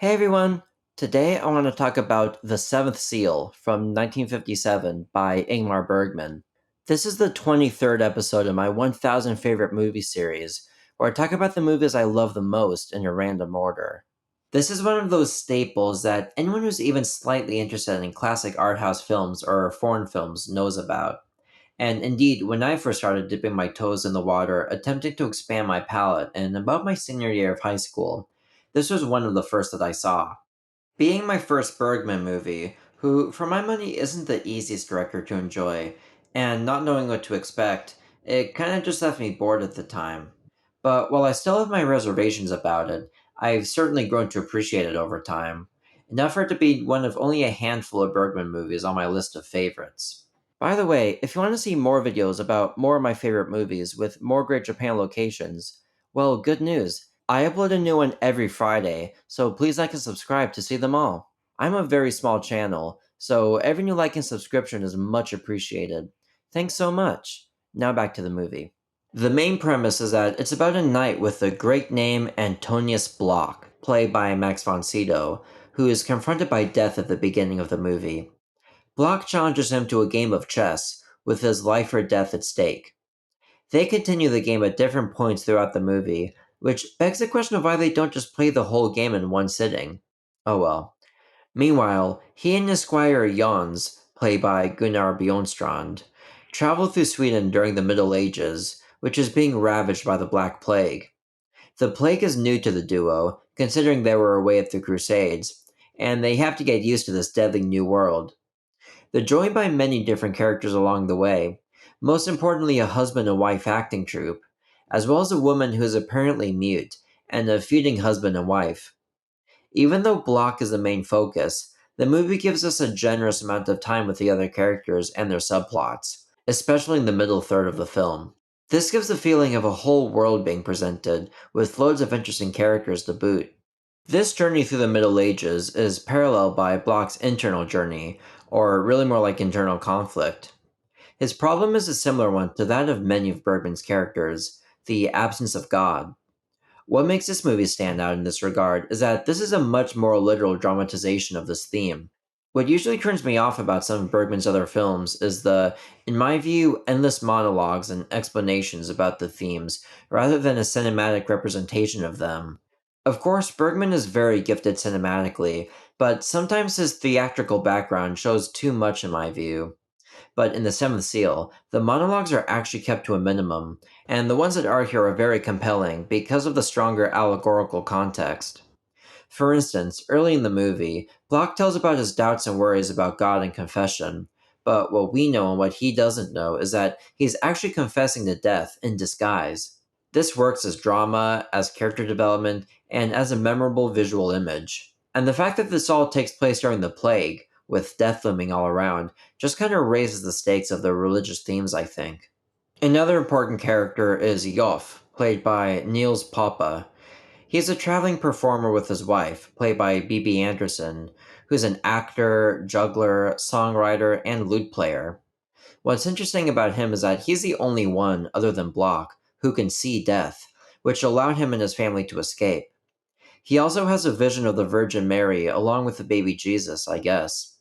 Hey everyone! Today I want to talk about The Seventh Seal from 1957 by Ingmar Bergman. This is the 23rd episode of my 1000 favorite movie series, where I talk about the movies I love the most in a random order. This is one of those staples that anyone who's even slightly interested in classic art house films or foreign films knows about. And indeed, when I first started dipping my toes in the water, attempting to expand my palate in about my senior year of high school, this was one of the first that I saw. Being my first Bergman movie, who, for my money, isn't the easiest director to enjoy, and not knowing what to expect, it kind of just left me bored at the time. But while I still have my reservations about it, I've certainly grown to appreciate it over time, enough for it to be one of only a handful of Bergman movies on my list of favorites. By the way, if you want to see more videos about more of my favorite movies with more great Japan locations, well, good news. I upload a new one every Friday, so please like and subscribe to see them all. I'm a very small channel, so every new like and subscription is much appreciated. Thanks so much. Now back to the movie. The main premise is that it's about a knight with the great name Antonius Block, played by Max von Sydow, who is confronted by death at the beginning of the movie. Block challenges him to a game of chess, with his life or death at stake. They continue the game at different points throughout the movie, which begs the question of why they don't just play the whole game in one sitting. Oh well. Meanwhile, he and his squire Jons, played by Gunnar Bjornstrand, travel through Sweden during the Middle Ages, which is being ravaged by the Black Plague. The plague is new to the duo, considering they were away at the Crusades, and they have to get used to this deadly new world. They're joined by many different characters along the way, most importantly, a husband and wife acting troupe, as well as a woman who is apparently mute, and a feuding husband and wife. Even though Block is the main focus, the movie gives us a generous amount of time with the other characters and their subplots, especially in the middle third of the film. This gives the feeling of a whole world being presented, with loads of interesting characters to boot. This journey through the Middle Ages is paralleled by Bloch's internal journey, or really more like internal conflict. His problem is a similar one to that of many of Bergman's characters, the absence of God. What makes this movie stand out in this regard is that this is a much more literal dramatization of this theme. What usually turns me off about some of Bergman's other films is the, in my view, endless monologues and explanations about the themes, rather than a cinematic representation of them. Of course, Bergman is very gifted cinematically, but sometimes his theatrical background shows too much in my view. But in The Seventh Seal, the monologues are actually kept to a minimum, and the ones that are here are very compelling because of the stronger allegorical context. For instance, early in the movie, Block tells about his doubts and worries about God and confession, but what we know and what he doesn't know is that he's actually confessing to death in disguise. This works as drama, as character development, and as a memorable visual image. And the fact that this all takes place during the plague, with death looming all around, just kind of raises the stakes of the religious themes, I think. Another important character is Yoff, played by Niels Papa. He's a traveling performer with his wife, played by B.B. Anderson, who's an actor, juggler, songwriter, and lute player. What's interesting about him is that he's the only one, other than Block, who can see death, which allowed him and his family to escape. He also has a vision of the Virgin Mary along with the baby Jesus, I guess.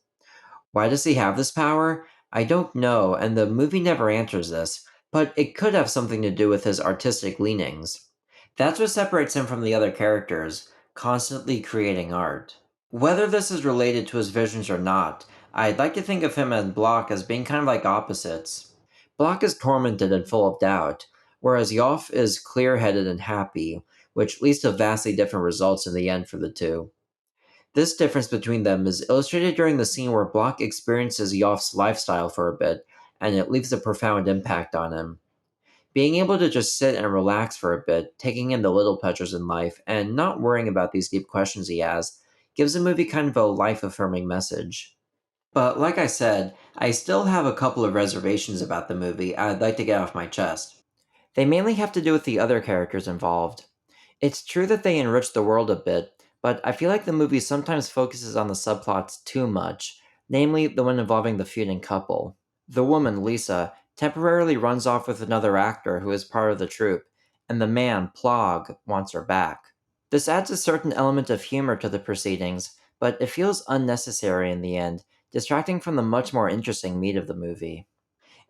Why does he have this power? I don't know, and the movie never answers this, but it could have something to do with his artistic leanings. That's what separates him from the other characters, constantly creating art. Whether this is related to his visions or not, I'd like to think of him and Block as being kind of like opposites. Block is tormented and full of doubt, whereas Yoff is clear headed and happy, which leads to vastly different results in the end for the two. This difference between them is illustrated during the scene where Block experiences Yoff's lifestyle for a bit, and it leaves a profound impact on him. Being able to just sit and relax for a bit, taking in the little pleasures in life, and not worrying about these deep questions he has, gives the movie kind of a life affirming message. But like I said, I still have a couple of reservations about the movie I'd like to get off my chest. They mainly have to do with the other characters involved. It's true that they enrich the world a bit, but I feel like the movie sometimes focuses on the subplots too much, namely the one involving the feuding couple. The woman, Lisa, temporarily runs off with another actor who is part of the troupe, and the man, Plog, wants her back. This adds a certain element of humor to the proceedings, but it feels unnecessary in the end, distracting from the much more interesting meat of the movie.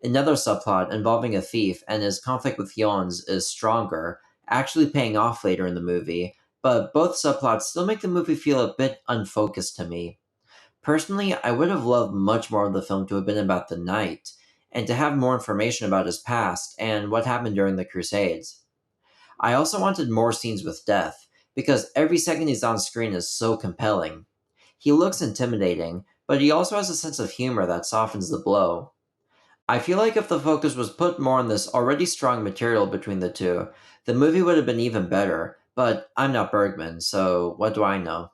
Another subplot involving a thief and his conflict with Yons is stronger, actually paying off later in the movie, but both subplots still make the movie feel a bit unfocused to me. Personally, I would have loved much more of the film to have been about the knight, and to have more information about his past and what happened during the Crusades. I also wanted more scenes with Death, because every second he's on screen is so compelling. He looks intimidating, but he also has a sense of humor that softens the blow. I feel like if the focus was put more on this already strong material between the two, the movie would have been even better, but I'm not Bergman, so what do I know?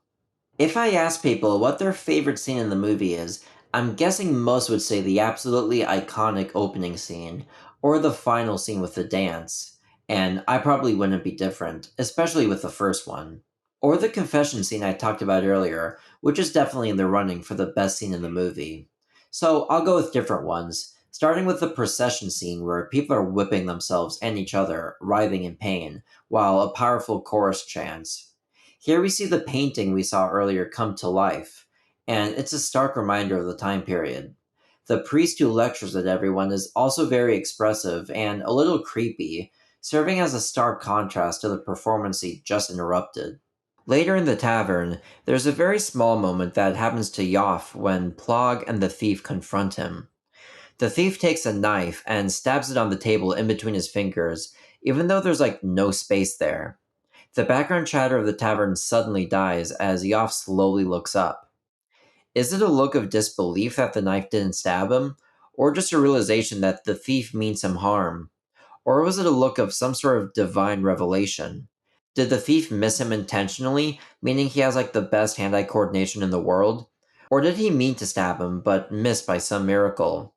If I ask people what their favorite scene in the movie is, I'm guessing most would say the absolutely iconic opening scene, or the final scene with the dance, and I probably wouldn't be different, especially with the first one. Or the confession scene I talked about earlier, which is definitely in the running for the best scene in the movie. So I'll go with different ones, starting with the procession scene where people are whipping themselves and each other, writhing in pain, while a powerful chorus chants. Here we see the painting we saw earlier come to life, and it's a stark reminder of the time period. The priest who lectures at everyone is also very expressive and a little creepy, serving as a stark contrast to the performance he just interrupted. Later in the tavern, there's a very small moment that happens to Yoff when Plog and the thief confront him. The thief takes a knife and stabs it on the table in between his fingers, even though there's like no space there. The background chatter of the tavern suddenly dies as Yoff slowly looks up. Is it a look of disbelief that the knife didn't stab him, or just a realization that the thief means him harm? Or was it a look of some sort of divine revelation? Did the thief miss him intentionally, meaning he has like the best hand eye coordination in the world? Or did he mean to stab him, but miss by some miracle?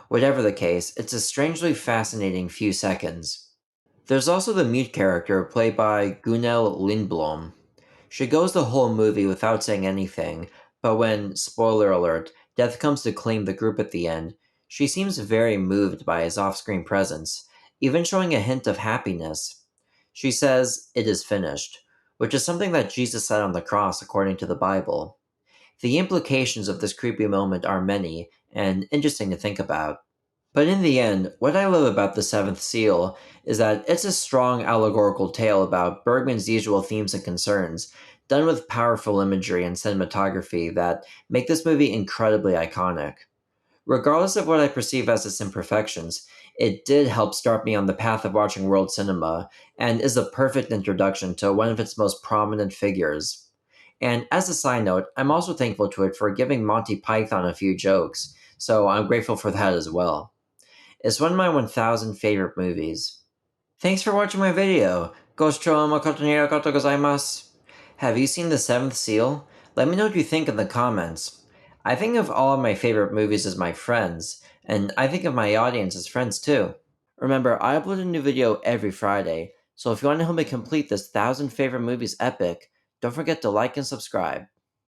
Whatever the case, it's a strangely fascinating few seconds. There's also the mute character played by Gunell Lindblom. She goes the whole movie without saying anything, but when, spoiler alert, Death comes to claim the group at the end, she seems very moved by his off screen presence, even showing a hint of happiness. She says, "It is finished," which is something that Jesus said on the cross according to the Bible. The implications of this creepy moment are many and interesting to think about. But in the end, what I love about The Seventh Seal is that it's a strong allegorical tale about Bergman's usual themes and concerns, done with powerful imagery and cinematography that make this movie incredibly iconic. Regardless of what I perceive as its imperfections, it did help start me on the path of watching world cinema, and is a perfect introduction to one of its most prominent figures. And as a side note, I'm also thankful to it for giving Monty Python a few jokes, so I'm grateful for that as well. It's one of my 1000 favorite movies. Thanks for watching my video. Goshoujo makoto ni arigatou gozaimasu. Have you seen The Seventh Seal? Let me know what you think in the comments. I think of all of my favorite movies as my friends, and I think of my audience as friends too. Remember, I upload a new video every Friday, so if you want to help me complete this 1000 favorite movies epic, don't forget to like and subscribe.